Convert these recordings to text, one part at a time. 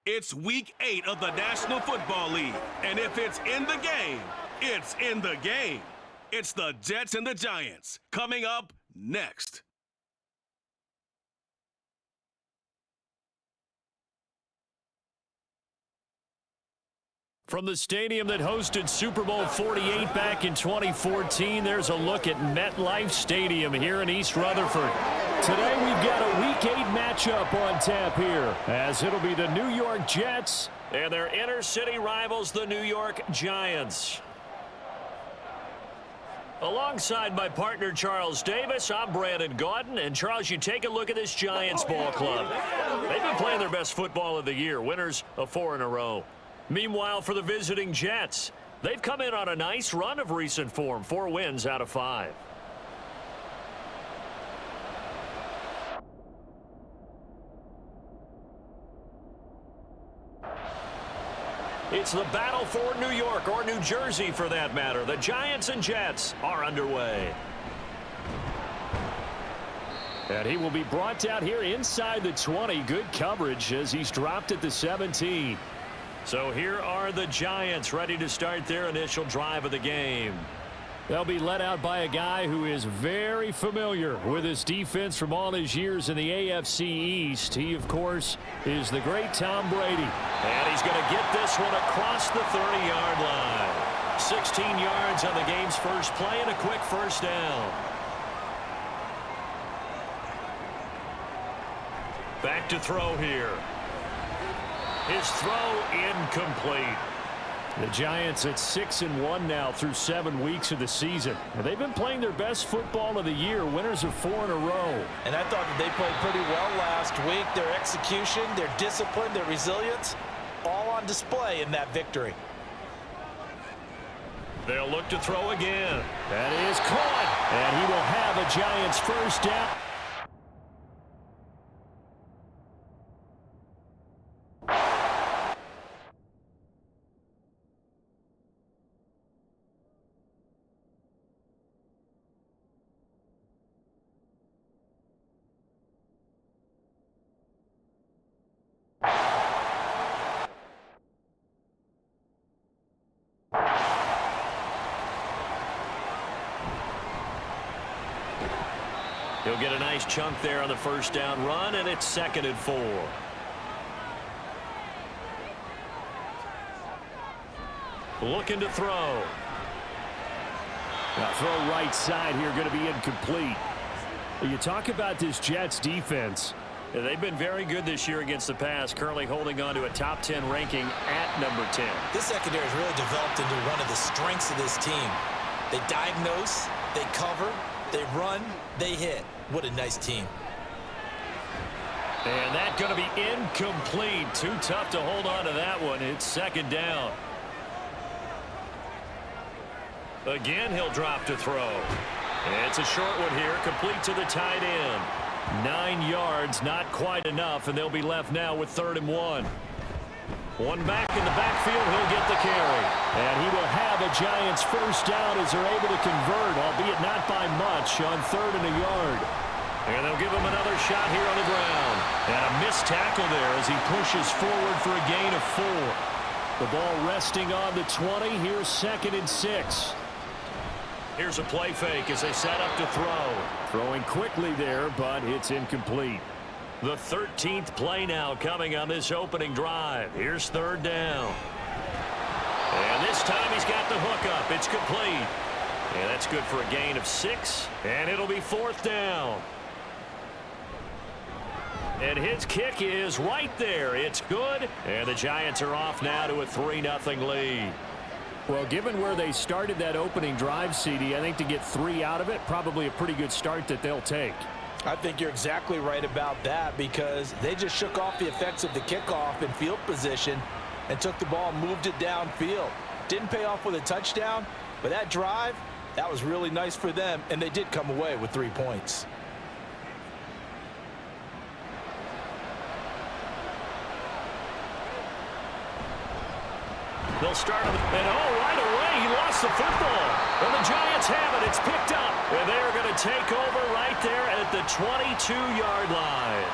It's Week 8 of the National Football League, and if it's in the game, it's in the game. It's the Jets and the Giants, coming up next. From the stadium that hosted Super Bowl 48 back in 2014, there's a look at MetLife Stadium here in East Rutherford. Today we've got a Week 8 matchup on tap here, as it'll be the New York Jets and their inner-city rivals, the New York Giants. Alongside my partner, Charles Davis, I'm Brandon Gaudin. And, Charles, you take a look at this Giants ball club. They've been playing their best football of the year, winners of 4 in a row. Meanwhile, for the visiting Jets, they've come in on a nice run of recent form, 4 wins out of 5. It's the battle for New York, or New Jersey for that matter. The Giants and Jets are underway. And he will be brought down here inside the 20. Good coverage as he's dropped at the 17. So here are the Giants ready to start their initial drive of the game. They'll be led out by a guy who is very familiar with his defense from all his years in the AFC East. He, of course, is the great Tom Brady. And he's going to get this one across the 30-yard line. 16 yards on the game's first play and a quick first down. Back to throw here. His throw incomplete. The Giants at 6-1 now through 7 weeks of the season. And they've been playing their best football of the year, winners of 4 in a row. And I thought that they played pretty well last week. Their execution, their discipline, their resilience, all on display in that victory. They'll look to throw again. That is caught. And he will have a Giants first down. He'll get a nice chunk there on the first down run, and it's 2nd and 4. Looking to throw. Now throw right side here, going to be incomplete. You talk about this Jets defense. They've been very good this year against the pass, currently holding on to a top 10 ranking at number 10. This secondary has really developed into one of the strengths of this team. They diagnose, they cover, they run, they hit. What a nice team. And that's going to be incomplete. Too tough to hold on to that one. It's 2nd down. Again, he'll drop to throw. It's a short one here, complete to the tight end. 9 yards, not quite enough, and they'll be left now with 3rd and 1. One back in the backfield, he'll get the carry. And he will have a Giants first down as they're able to convert, albeit not by much, on 3rd and a yard. And they'll give him another shot here on the ground. And a missed tackle there as he pushes forward for a gain of 4. The ball resting on the 20. Here's 2nd and 6. Here's a play fake as they set up to throw. Throwing quickly there, but it's incomplete. The 13th play now coming on this opening drive. Here's 3rd down. And this time he's got the hook up. It's complete. And that's good for a gain of 6. And it'll be 4th down. And his kick is right there. It's good. And the Giants are off now to a 3-0 lead. Well, given where they started that opening drive, CD, I think to get 3 out of it, probably a pretty good start that they'll take. I think you're exactly right about that because they just shook off the effects of the kickoff in field position and took the ball and moved it downfield. Didn't pay off with a touchdown, but that drive, that was really nice for them, and they did come away with 3 points. They'll start him, and right away he lost the football. And the Giants have it. It's picked up. And they're going to take over right there at the 22-yard line.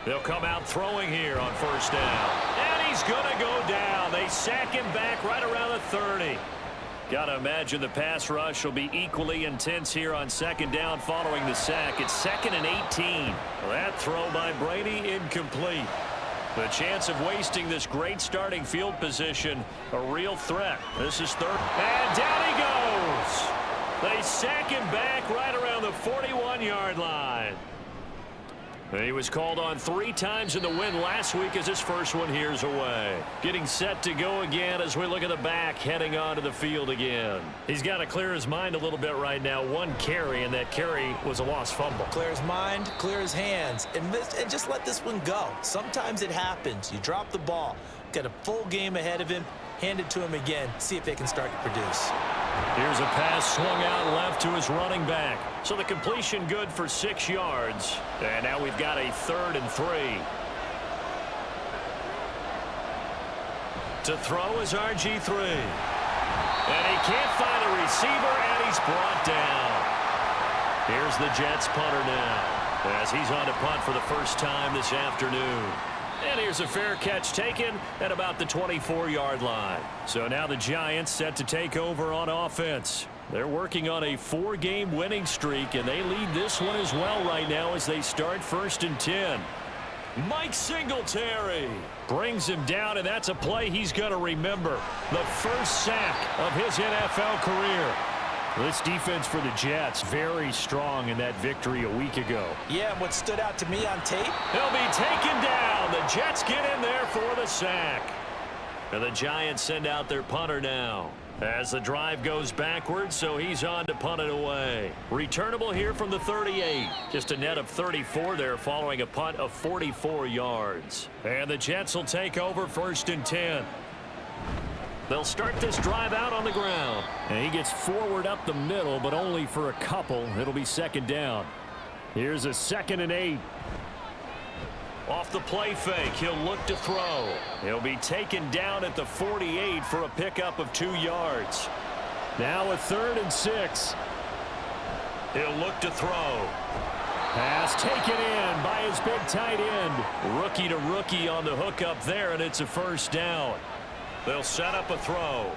They'll come out throwing here on first down. And he's going to go down. They sack him back right around the 30. Got to imagine the pass rush will be equally intense here on second down following the sack. It's 2nd and 18. That throw by Brady incomplete. The chance of wasting this great starting field position, a real threat. This is 3rd. And down he goes. They sack him back right around the 41-yard line. He was called on 3 times in the win last week as his first one here's away. Getting set to go again as we look at the back heading onto the field again. He's got to clear his mind a little bit right now. 1 carry, and that carry was a lost fumble. Clear his mind, clear his hands, and just let this one go. Sometimes it happens. You drop the ball, got a full game ahead of him, hand it to him again, see if they can start to produce. Here's a pass swung out left to his running back. So the completion good for 6 yards. And now we've got a 3rd and 3. To throw is RG3. And he can't find a receiver, and he's brought down. Here's the Jets punter now, as he's on to punt for the first time this afternoon. And here's a fair catch taken at about the 24-yard line. So now the Giants set to take over on offense. They're working on a 4-game winning streak, and they lead this one as well right now as they start 1st and 10. Mike Singletary brings him down, and that's a play he's going to remember. The first sack of his NFL career. This defense for the Jets, very strong in that victory a week ago. Yeah, what stood out to me on tape? He'll be taken down. The Jets get in there for the sack. And the Giants send out their punter now as the drive goes backwards, so he's on to punt it away. Returnable here from the 38. Just a net of 34 there following a punt of 44 yards. And the Jets will take over 1st and 10. They'll start this drive out on the ground. And he gets forward up the middle, but only for a couple. It'll be 2nd down. Here's a 2nd and 8. Off the play fake, he'll look to throw. He'll be taken down at the 48 for a pickup of 2 yards. Now a 3rd and 6. He'll look to throw. Pass taken in by his big tight end. Rookie to rookie on the hookup there, and it's a 1st down. They'll set up a throw.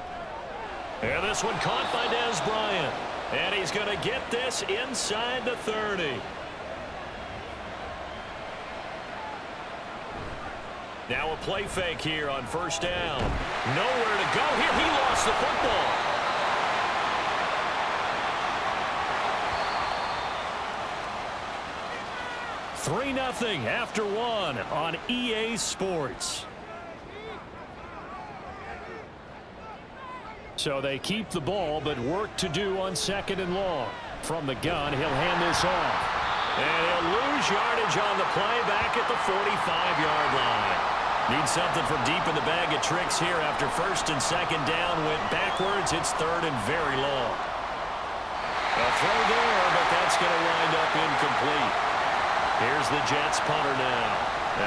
And this one caught by Dez Bryant. And he's going to get this inside the 30. Now a play fake here on 1st down. Nowhere to go here. He lost the football. $3-0 after 1 on EA Sports. So they keep the ball, but work to do on 2nd and long. From the gun, he'll hand this off. And he'll lose yardage on the play back at the 45-yard line. Needs something from deep in the bag of tricks here after 1st and 2nd down. Went backwards. It's 3rd and very long. A throw there, but that's going to wind up incomplete. Here's the Jets punter now,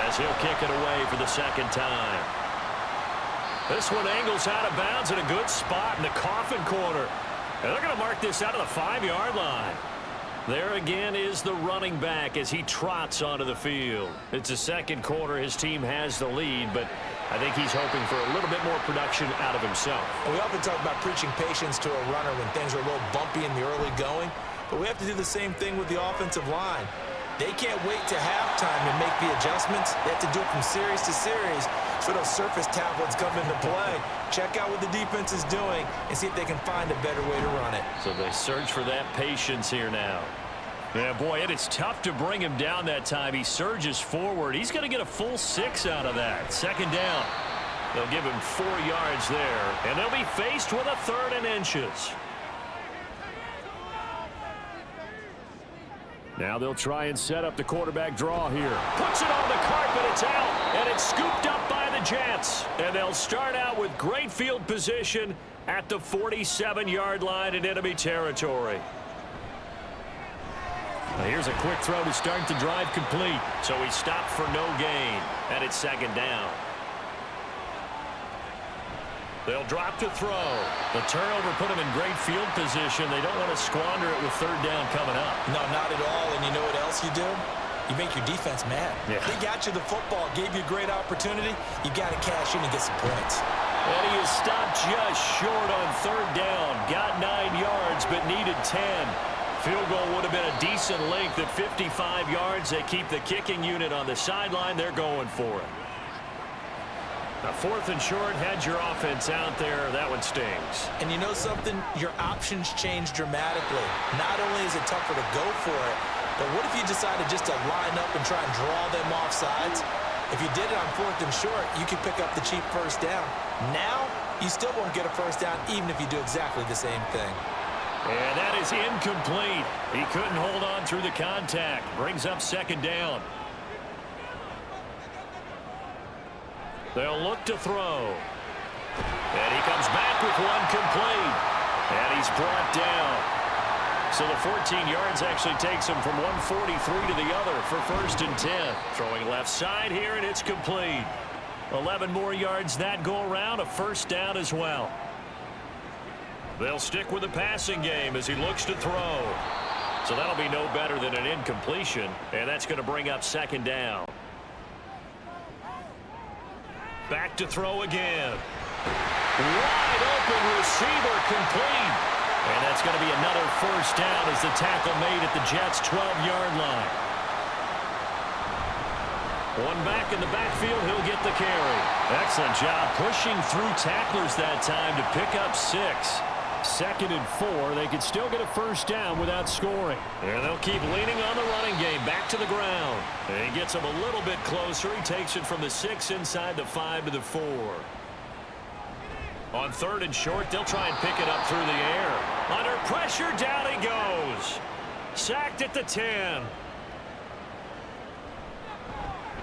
as he'll kick it away for the 2nd time. This one angles out of bounds in a good spot in the coffin corner. And they're going to mark this out of the 5-yard line. There again is the running back as he trots onto the field. It's the 2nd quarter. His team has the lead, but I think he's hoping for a little bit more production out of himself. And we often talk about preaching patience to a runner when things are a little bumpy in the early going, but we have to do the same thing with the offensive line. They can't wait to halftime and make the adjustments. They have to do it from series to series so those surface tablets come into play. Check out what the defense is doing and see if they can find a better way to run it. So they search for that patience here now. Yeah, boy, it is tough to bring him down that time. He surges forward. He's going to get a full 6 out of that. 2nd down. They'll give him 4 yards there, and they'll be faced with a 3rd and inches. Now they'll try and set up the quarterback draw here. Puts it on the carpet. It's out, and it's scooped up by the Jets. And they'll start out with great field position at the 47-yard line in enemy territory. Now here's a quick throw to start the drive complete. So he stopped for no gain, and it's 2nd down. They'll drop to throw. The turnover put them in great field position. They don't want to squander it with 3rd down coming up. No, not at all. And you know what else you do? you make your defense mad. Yeah. They got you the football, gave you a great opportunity. You got to cash in and get some points. And he is stopped just short on third down. Got 9 yards, but needed 10. Field goal would have been a decent length at 55 yards. They keep the kicking unit on the sideline. They're going for it. A 4th and short, had your offense out there. That one stings. And you know something? Your options change dramatically. Not only is it tougher to go for it, but what if you decided just to line up and try and draw them off sides? If you did it on 4th and short, you could pick up the cheap first down. Now, you still won't get a first down even if you do exactly the same thing. And that is incomplete. He couldn't hold on through the contact. Brings up 2nd down. They'll look to throw. And he comes back with one complete. And he's brought down. So the 14 yards actually takes him from 143 to the other for 1st and 10. Throwing left side here, and it's complete. 11 more yards that go around, a first down as well. They'll stick with the passing game as he looks to throw. So that'll be no better than an incompletion, and that's going to bring up 2nd down. Back to throw again. Wide open receiver complete. And that's going to be another first down as the tackle made at the Jets' 12-yard line. One back in the backfield, he'll get the carry. Excellent job pushing through tacklers that time to pick up 6. 2nd and 4. They could still get a first down without scoring. And they'll keep leaning on the running game back to the ground. And he gets him a little bit closer. He takes it from the 6 inside the 5 to the 4. On 3rd and short, they'll try and pick it up through the air. Under pressure, down he goes. Sacked at the 10.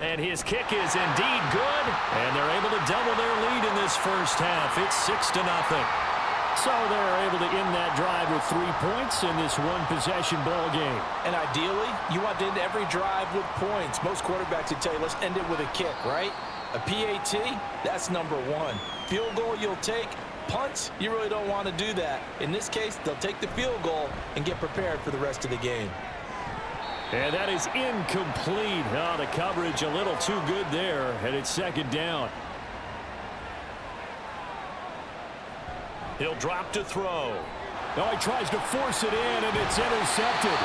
And his kick is indeed good. And they're able to double their lead in this first half. It's 6-0. So they're able to end that drive with 3 points in this one-possession ball game. And ideally, you want to end every drive with points. Most quarterbacks would tell you, let's end it with a kick, right? A PAT, that's number 1. Field goal you'll take. Punts, you really don't want to do that. In this case, they'll take the field goal and get prepared for the rest of the game. And that is incomplete. Oh, the coverage a little too good there, and it's 2nd down. He'll drop to throw. Now he tries to force it in, and it's intercepted.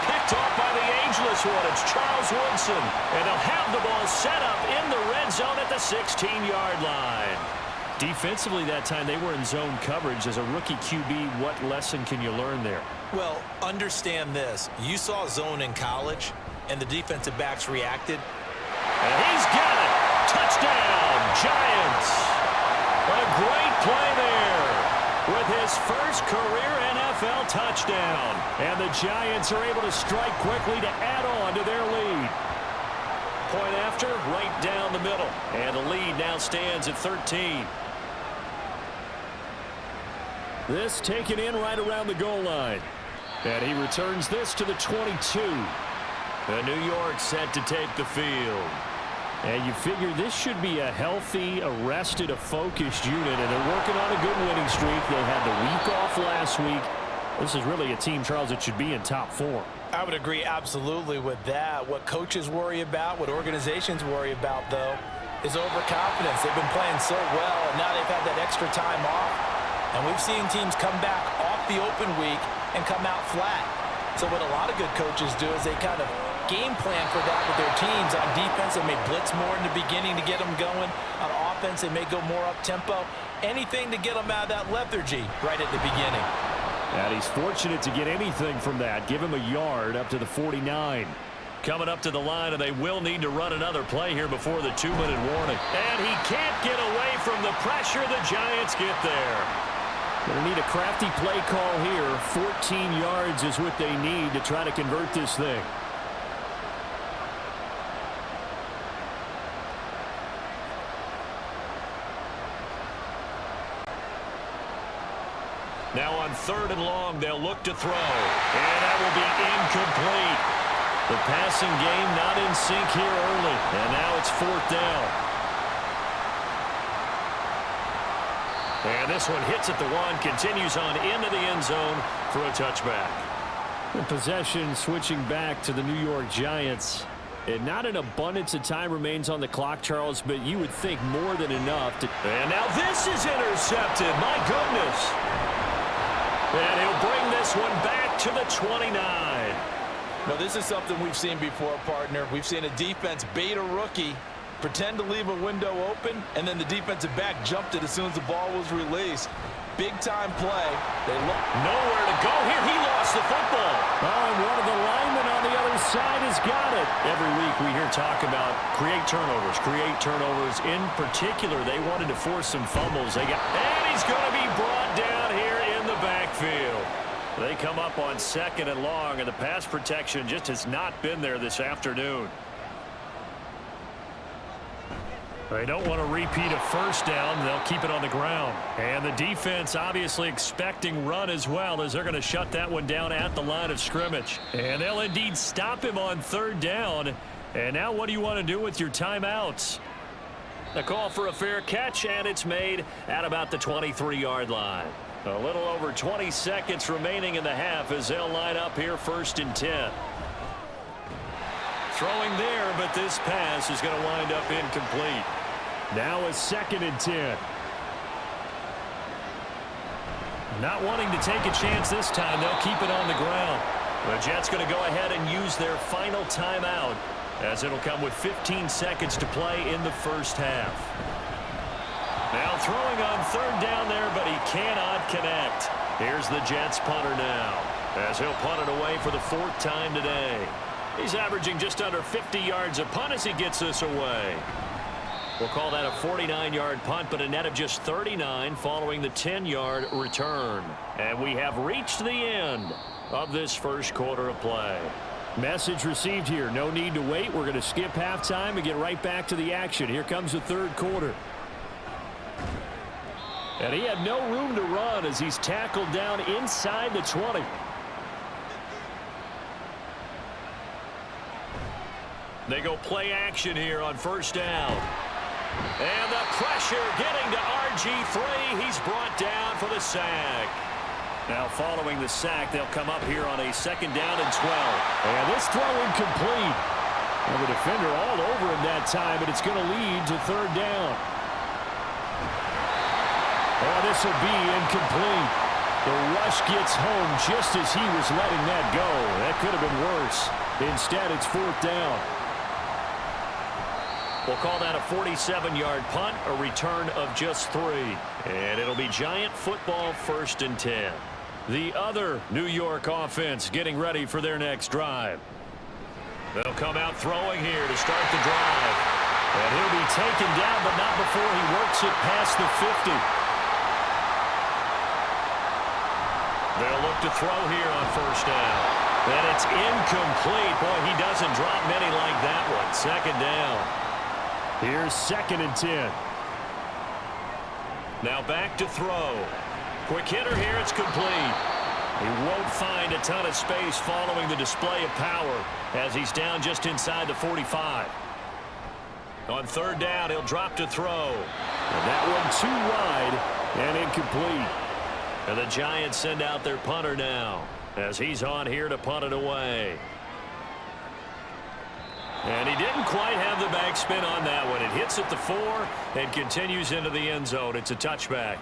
Picked off by the ageless one. It's Charles Woodson. And they'll have the ball set up in the red zone at the 16-yard line. Defensively that time, they were in zone coverage. As a rookie QB, what lesson can you learn there? Well, understand this. You saw zone in college, and the defensive backs reacted. And he's got it. Touchdown, Giants. A great play there with his first career NFL touchdown. And the Giants are able to strike quickly to add on to their lead. Point after, right down the middle. And the lead now stands at 13. This taken in right around the goal line. And he returns this to the 22. And New York set to take the field. And you figure this should be a healthy, arrested, a focused unit. And they're working on a good winning streak. They had the week off last week. This is really a team, Charles, that should be in top 4. I would agree absolutely with that. What coaches worry about, what organizations worry about, though, is overconfidence. They've been playing so well, and now they've had that extra time off. And we've seen teams come back off the open week and come out flat. So what a lot of good coaches do is they kind of game plan for that with their teams. On defense, they may blitz more in the beginning to get them going. On offense, they may go more up-tempo. Anything to get them out of that lethargy right at the beginning. And he's fortunate to get anything from that. Give him a yard up to the 49. Coming up to the line, and they will need to run another play here before the 2-minute warning. And he can't get away from the pressure. The Giants get there. Going to need a crafty play call here. 14 yards is what they need to try to convert this thing. Now on 3rd and long, they'll look to throw. And that will be incomplete. The passing game not in sync here early. And now it's 4th down. And this one hits at the 1, continues on into the end zone for a touchback. The possession switching back to the New York Giants. And not an abundance of time remains on the clock, Charles, but you would think more than enough to... And now this is intercepted. My goodness. And he'll bring this one back to the 29. Well, this is something we've seen before, partner. We've seen a defense bait a rookie, pretend to leave a window open, and then the defensive back jumped it as soon as the ball was released. Big-time play. They look nowhere to go here. He lost the football. Oh, and one of the linemen on the other side has got it. Every week we hear talk about create turnovers. In particular, they wanted to force some fumbles. And he's going to be brought down here in the backfield. They come up on 2nd and long, and the pass protection just has not been there this afternoon. They don't want to repeat a first down. They'll keep it on the ground. And the defense obviously expecting run as well, as they're going to shut that one down at the line of scrimmage. And they'll indeed stop him on 3rd down. And now what do you want to do with your timeouts? A call for a fair catch, and it's made at about the 23-yard line. A little over 20 seconds remaining in the half as they'll line up here 1st and 10. Throwing there, but this pass is going to wind up incomplete. Now a 2nd and 10. Not wanting to take a chance this time, they'll keep it on the ground. The Jets going to go ahead and use their final timeout, as it'll come with 15 seconds to play in the first half. Now throwing on 3rd down there, but he cannot connect. Here's the Jets punter now, as he'll punt it away for the 4th time today. He's averaging just under 50 yards a punt as he gets this away. We'll call that a 49-yard punt, but a net of just 39 following the 10-yard return. And we have reached the end of this first quarter of play. Message received here. No need to wait. We're going to skip halftime and get right back to the action. Here comes the 3rd quarter. And he had no room to run as he's tackled down inside the 20. They go play action here on 1st down. And the pressure getting to RG3. He's brought down for the sack. Now following the sack, they'll come up here on a 2nd down and 12. And this throw incomplete. And the defender all over him that time, but it's going to lead to 3rd down. Oh, this will be incomplete. The rush gets home just as he was letting that go. That could have been worse. Instead, it's 4th down. We'll call that a 47-yard punt, a return of just 3. And it'll be Giant football 1st and 10. The other New York offense getting ready for their next drive. They'll come out throwing here to start the drive. And he'll be taken down, but not before he works it past the 50. They'll look to throw here on 1st down. And it's incomplete. Boy, he doesn't drop many like that one. 2nd down. Here's 2nd and 10. Now back to throw. Quick hitter here. It's complete. He won't find a ton of space following the display of power as he's down just inside the 45. On 3rd down, he'll drop to throw. And that one too wide and incomplete. And the Giants send out their punter now as he's on here to punt it away. And he didn't quite have the backspin on that one. It hits at the 4 and continues into the end zone. It's a touchback.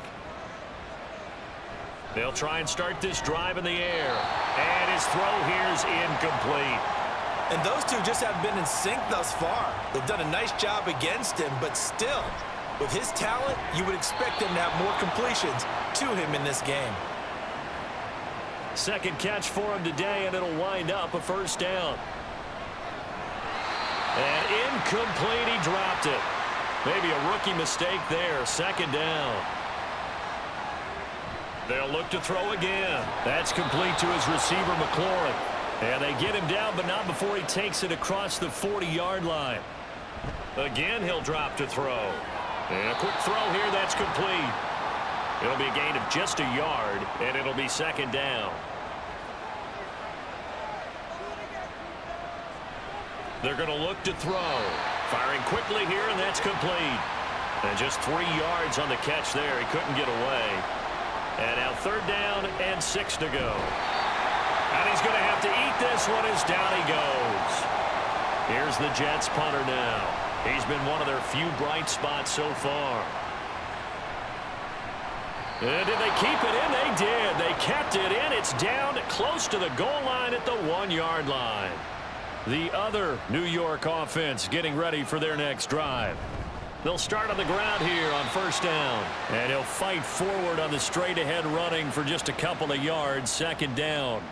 They'll try and start this drive in the air. And his throw here's incomplete. And those two just have been in sync thus far. They've done a nice job against him, but still, with his talent, you would expect him to have more completions to him in this game. 2nd catch for him today, and it'll wind up a 1st down. And incomplete, he dropped it. Maybe a rookie mistake there. 2nd down. They'll look to throw again. That's complete to his receiver, McLaurin. And they get him down, but not before he takes it across the 40-yard line. Again, he'll drop to throw. And a quick throw here, that's complete. It'll be a gain of just a yard, and it'll be 2nd down. They're going to look to throw. Firing quickly here, and that's complete. And just 3 yards on the catch there. He couldn't get away. And now 3rd down and 6 to go. And he's going to have to eat this one as down he goes. Here's the Jets punter now. He's been one of their few bright spots so far. And did they keep it in? They did. They kept it in. It's down close to the goal line at the 1-yard line. The other New York offense getting ready for their next drive. They'll start on the ground here on first down. And he'll fight forward on the straight-ahead running for just a couple of yards, second down.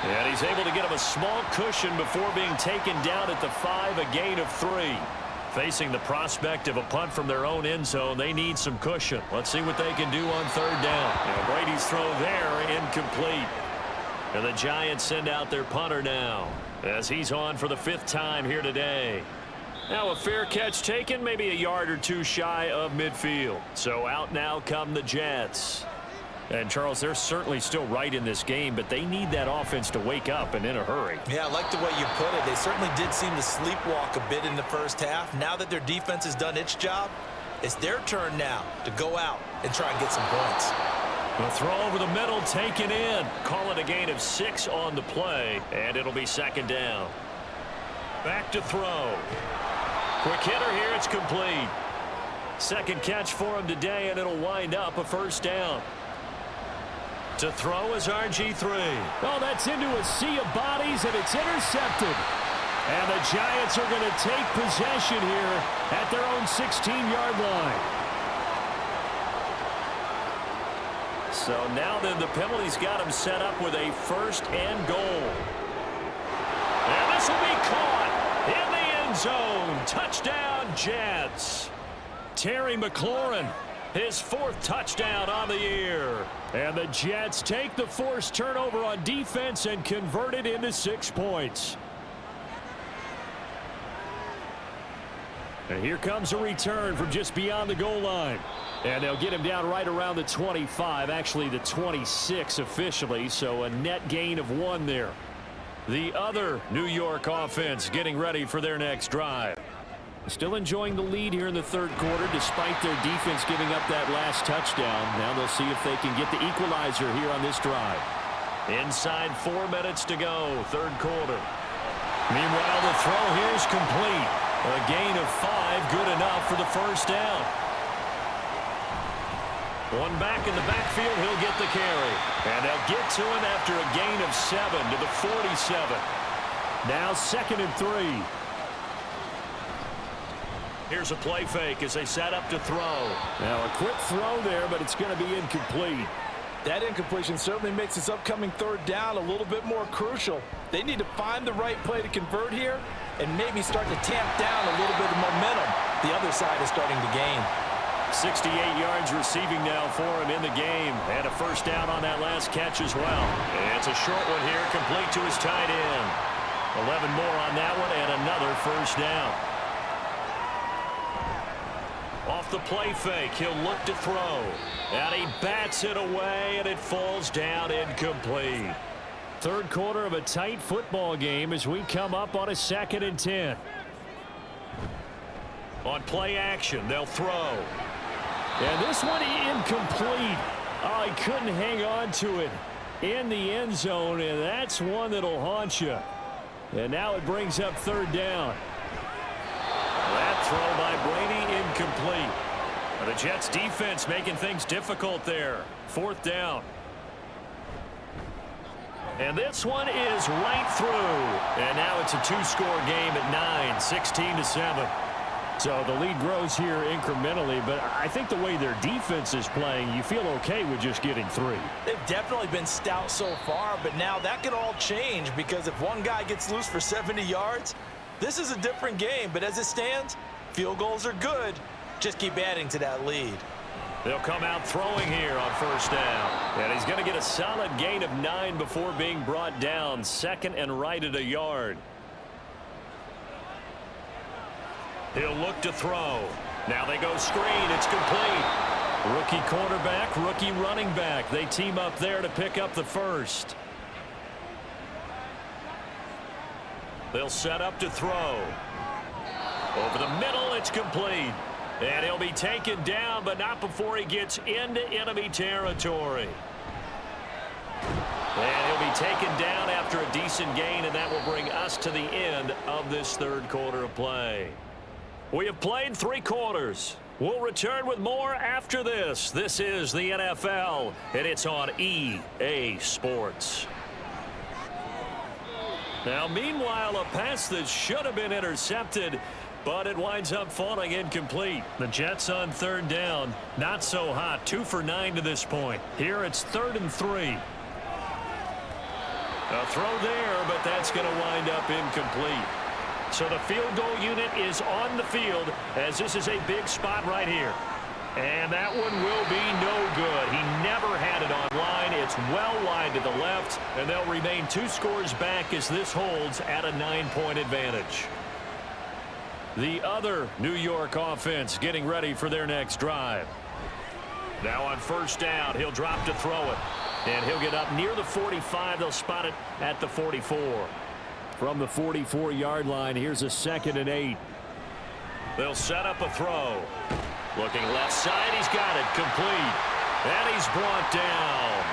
And he's able to get him a small cushion before being taken down at the 5, a gain of 3. Facing the prospect of a punt from their own end zone, they need some cushion. Let's see what they can do on third down. Now Brady's throw there, incomplete. And the Giants send out their punter now, as he's on for the 5th time here today. Now a fair catch taken, maybe a yard or two shy of midfield. So out now come the Jets. And, Charles, they're certainly still right in this game, but they need that offense to wake up and in a hurry. Yeah, I like the way you put it. They certainly did seem to sleepwalk a bit in the first half. Now that their defense has done its job, it's their turn now to go out and try and get some points. The throw over the middle, taken in. Call it a gain of 6 on the play, and it'll be second down. Back to throw. Quick hitter here, it's complete. Second catch for him today, and it'll wind up a first down. To throw is RG3. Oh, that's into a sea of bodies, and it's intercepted. And the Giants are going to take possession here at their own 16-yard line. So now then the penalty's got him set up with a 1st and goal. And this will be caught in the end zone. Touchdown, Jets. Terry McLaurin, his 4th touchdown on the year. And the Jets take the forced turnover on defense and convert it into 6 points. And here comes a return from just beyond the goal line. And they'll get him down right around the 25, actually the 26 officially, so a net gain of 1 there. The other New York offense getting ready for their next drive. Still enjoying the lead here in the 3rd quarter despite their defense giving up that last touchdown. Now they'll see if they can get the equalizer here on this drive. Inside 4 minutes to go, 3rd quarter. Meanwhile, the throw here is complete. A gain of 5, good enough for the first down. One back in the backfield, he'll get the carry. And they'll get to him after a gain of 7 to the 47. Now 2nd and 3. Here's a play fake as they set up to throw. Now a quick throw there, but it's going to be incomplete. That incompletion certainly makes this upcoming 3rd down a little bit more crucial. They need to find the right play to convert here and maybe start to tamp down a little bit of momentum. The other side is starting to gain. 68 yards receiving now for him in the game. And a first down on that last catch as well. And it's a short one here, complete to his tight end. 11 more on that one and another first down. Off the play fake, he'll look to throw. And he bats it away, and it falls down incomplete. 3rd quarter of a tight football game as we come up on a 2nd and 10. On play action, they'll throw. And this one incomplete. Oh, he couldn't hang on to it in the end zone, and that's one that'll haunt you. And now it brings up 3rd down. That throw by Brady incomplete. The Jets defense making things difficult there. 4th down. And this one is right through. And now it's a 2-score game at 9, 16-7. So the lead grows here incrementally, but I think the way their defense is playing, you feel okay with just getting 3. They've definitely been stout so far, but now that could all change because if one guy gets loose for 70 yards, this is a different game. But as it stands, field goals are good. Just keep adding to that lead. They'll come out throwing here on first down. And he's going to get a solid gain of 9 before being brought down. 2nd and right at a yard. He'll look to throw. Now they go screen. It's complete. Rookie quarterback, rookie running back. They team up there to pick up the first. They'll set up to throw. Over the middle, it's complete. And he'll be taken down, but not before he gets into enemy territory. And he'll be taken down after a decent gain, and that will bring us to the end of this third quarter of play. We have played 3 quarters. We'll return with more after this. This is the NFL, and it's on EA Sports. Now, meanwhile, a pass that should have been intercepted, but it winds up falling incomplete. The Jets on third down. Not so hot. 2 for 9 to this point. Here it's 3rd and 3. A throw there, but that's going to wind up incomplete. So the field goal unit is on the field as this is a big spot right here. And that one will be no good. He never had it on line. It's well wide to the left, and they'll remain 2 scores back as this holds at a 9-point advantage. The other New York offense getting ready for their next drive. Now on first down, he'll drop to throw it. And he'll get up near the 45. They'll spot it at the 44. From the 44-yard line, here's a 2nd and 8. They'll set up a throw. Looking left side, he's got it complete. And he's brought down.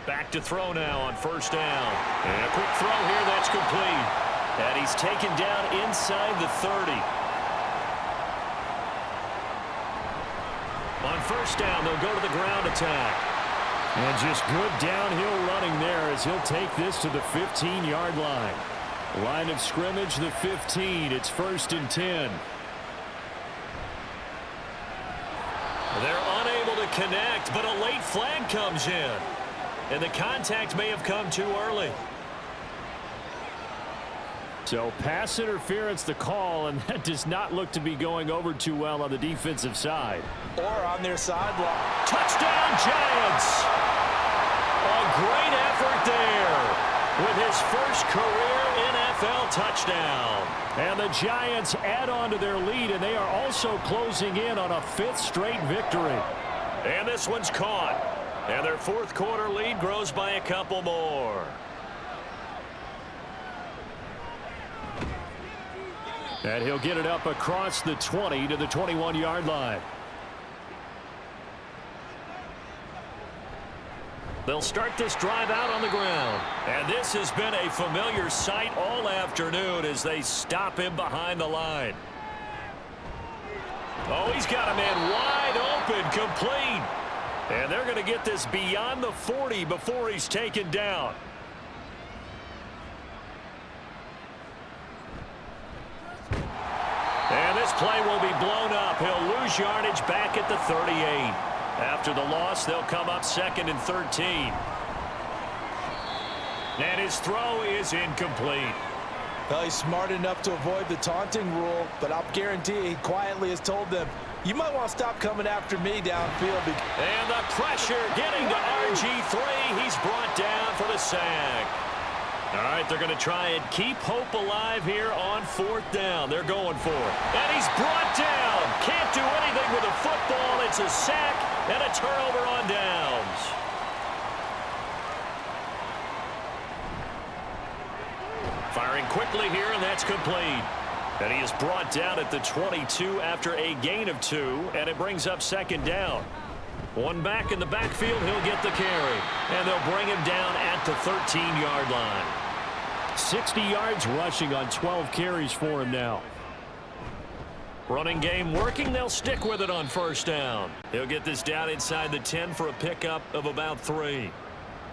Back to throw now on first down. And a quick throw here, that's complete. And he's taken down inside the 30. On first down, they'll go to the ground attack. And just good downhill running there as he'll take this to the 15-yard line. Line of scrimmage, the 15. It's 1st and 10. They're unable to connect, but a late flag comes in. And the contact may have come too early. So pass interference the call, and that does not look to be going over too well on the defensive side. Or on their sideline. Touchdown, Giants! A great effort there with his first career NFL touchdown. And the Giants add on to their lead, and they are also closing in on a 5th straight victory. And this one's caught. And their 4th quarter lead grows by a couple more. And he'll get it up across the 20 to the 21-yard line. They'll start this drive out on the ground. And this has been a familiar sight all afternoon as they stop him behind the line. Oh, he's got a man wide open, complete. And they're going to get this beyond the 40 before he's taken down. And this play will be blown up. He'll lose yardage back at the 38. After the loss, they'll come up 2nd and 13. And his throw is incomplete. Well, he's smart enough to avoid the taunting rule, but I'll guarantee he quietly has told them, you might want to stop coming after me downfield. And the pressure getting to RG3. He's brought down for the sack. All right, they're going to try and keep hope alive here on 4th down. They're going for it. And he's brought down. Can't do anything with a football. It's a sack and a turnover on downs. Firing quickly here, and that's complete. And he is brought down at the 22 after a gain of 2, and it brings up 2nd down. One back in the backfield, he'll get the carry. And they'll bring him down at the 13-yard line. 60 yards rushing on 12 carries for him now. Running game working. They'll stick with it on first down. He'll get this down inside the 10 for a pickup of about 3.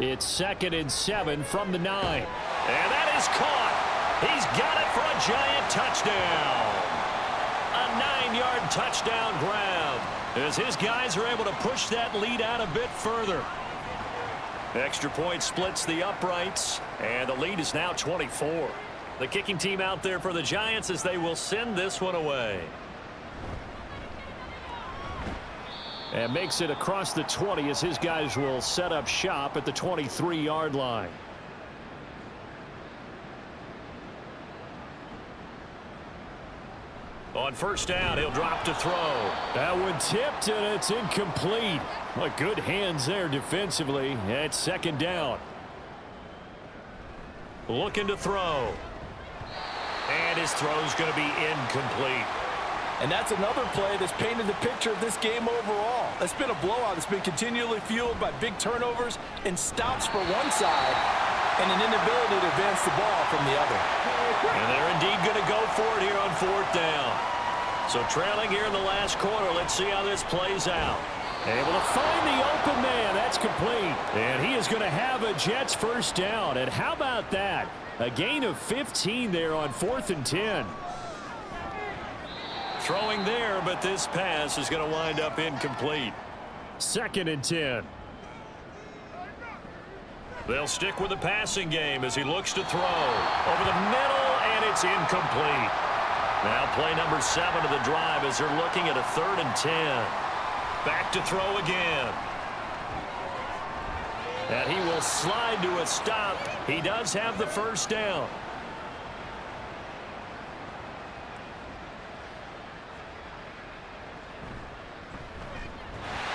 It's 2nd and 7 from the 9. And that is caught. He's got it for a Giant touchdown. A 9-yard touchdown grab as his guys are able to push that lead out a bit further. Extra point splits the uprights, and the lead is now 24. The kicking team out there for the Giants as they will send this one away. And makes it across the 20 as his guys will set up shop at the 23-yard line. On first down, he'll drop to throw. That one tipped, and it's incomplete. But good hands there defensively. It's 2nd down. Looking to throw. And his throw's going to be incomplete. And that's another play that's painted the picture of this game overall. It's been a blowout. It's been continually fueled by big turnovers and stops for one side and an inability to advance the ball from the other. And they're indeed going to go for it here on 4th down. So trailing here in the last quarter. Let's see how this plays out. Able to find the open man. That's complete. And he is going to have a Jets first down. And how about that? A gain of 15 there on 4th and 10. Throwing there, but this pass is going to wind up incomplete. 2nd and 10. They'll stick with the passing game as he looks to throw. Over the middle, and it's incomplete. Now play number 7 of the drive as they're looking at a 3rd and 10. Back to throw again. And he will slide to a stop. He does have the first down.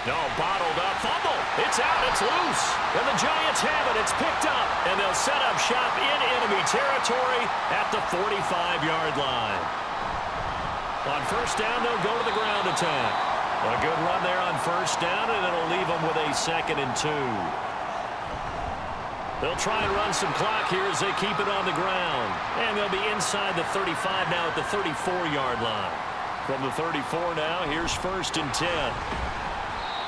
No, bottled up. Fumble. It's out. It's loose. And the Giants have it. It's picked up. And they'll set up shop in enemy territory at the 45-yard line. On first down, they'll go to the ground attack. A good run there on first down, and it'll leave them with a 2nd and 2. They'll try and run some clock here as they keep it on the ground. And they'll be inside the 35 now at the 34-yard line. From the 34 now, here's 1st and 10.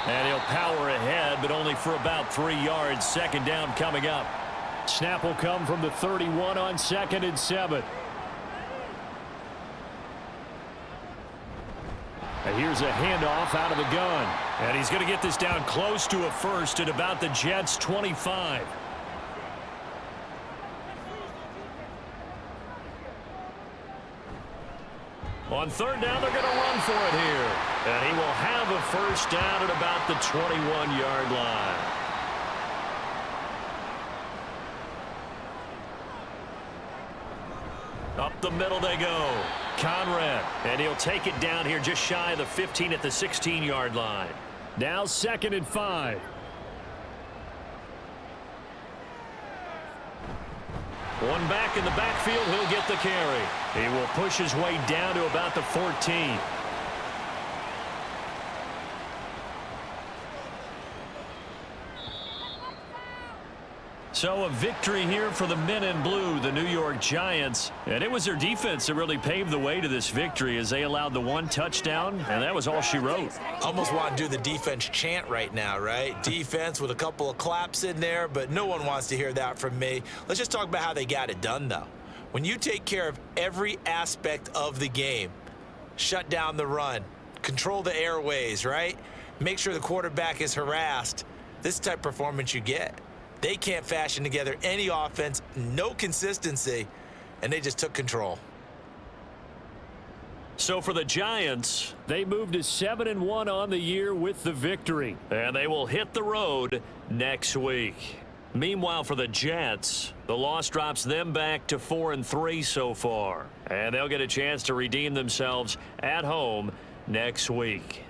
And he'll power ahead, but only for about 3 yards. 2nd down coming up. Snap will come from the 31 on 2nd and 7. And here's a handoff out of the gun. And he's going to get this down close to a first at about the Jets' 25. On 3rd down, they're going to run for it here. And he will have a first down at about the 21-yard line. Up the middle they go. Conrad. And he'll take it down here just shy of the 15 at the 16-yard line. Now 2nd and 5. One back in the backfield, he'll get the carry. He will push his way down to about the 14. So a victory here for the men in blue, the New York Giants. And it was their defense that really paved the way to this victory as they allowed the 1 touchdown, and that was all she wrote. Almost want to do the defense chant right now, right? Defense with a couple of claps in there, but no one wants to hear that from me. Let's just talk about how they got it done, though. When you take care of every aspect of the game, shut down the run, control the airways, right? Make sure the quarterback is harassed. This type of performance you get. They can't fashion together any offense, no consistency, and they just took control. So for the Giants, they moved to 7-1 on the year with the victory. And they will hit the road next week. Meanwhile, for the Jets, the loss drops them back to 4-3 so far. And they'll get a chance to redeem themselves at home next week.